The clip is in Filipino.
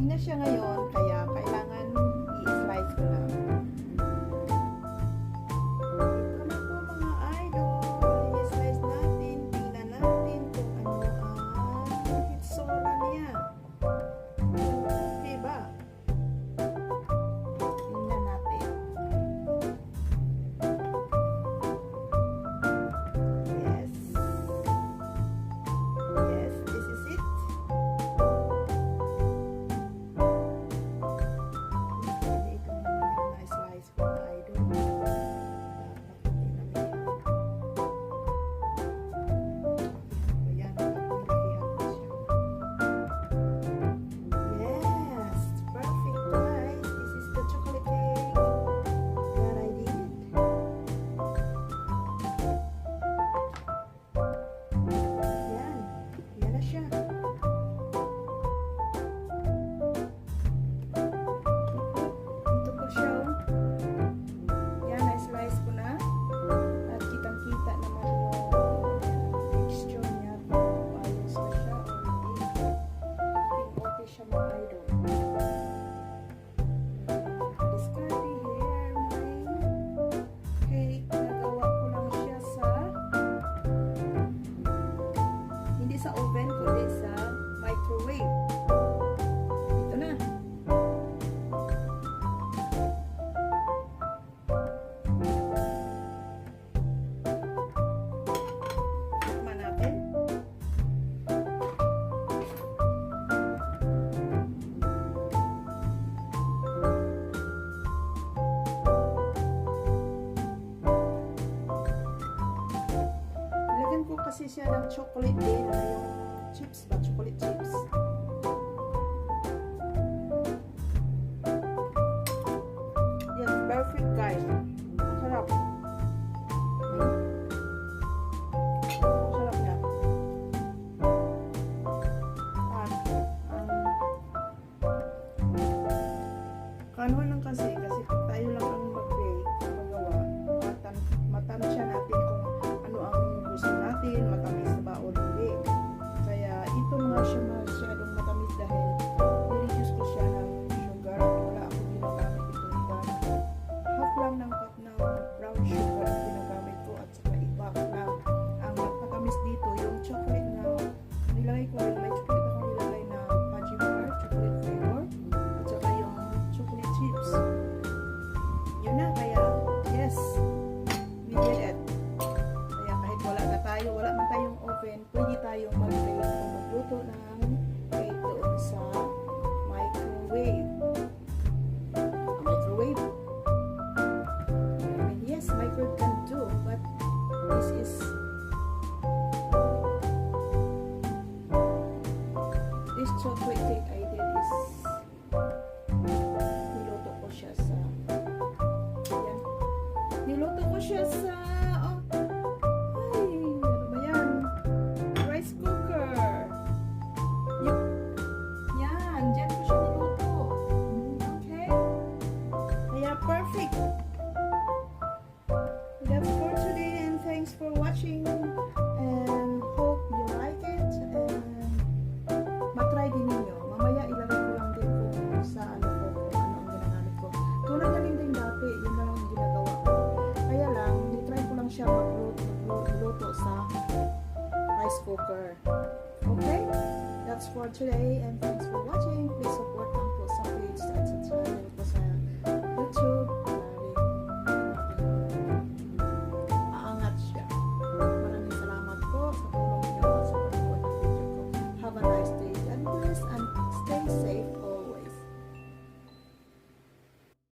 na siya ngayon, kaya kailangan i-slice ko na. Ito na po mga idol. I-slice natin. Tingnan natin kung ano ang hitsura niya. Diba? Tingnan natin. Yes. Yes, this is it. Sa oven kundi sa microwave. Ito na. Tikman natin. Lagyan ko kasi siya ng chocolate din. Yung chips ba? Chocolate chips. Yes, perfect guys. Masarap. Masarap niya. Kanuhan lang kasi pag tayo lang ang mag-bake, magawa, matansya natin kung ano ang gusto natin, matamis ba o hindi. Kaya ito mga siya masyadong matamis dahil nireduce ko siya ng sugar at wala akong ginagamit itong iba. Half lang ng cup ng brown sugar ang ginagamit ko at saka iba lang. Ang matamis dito yung chocolate na nilagay ko, yung may chocolate akong nilagay na fudgy bar, chocolate flavor, at saka yung chocolate chips. Yun na, kaya yes, we did it. Kaya kahit wala man tayong oven, pwede tayong mag-bake o magluto ng cake doon sa microwave. Microwave. I mean, yes, microwave can do, but this chocolate cake I did is niluto ko siya sa rice cooker. Yan, dyan ko siya niluto. Okay? Kaya perfect. That's for today and thanks for watching and hope you like it and matry din ninyo. Mamaya ilagay ko lang din kung sa ano ang ginagamit ko. Tulad na rin din dati, yun na lang ang ginagawa ko. Kaya lang, nitry ko lang siya magluto sa rice cooker. Okay? That's for today and thanks for watching. Please subscribe.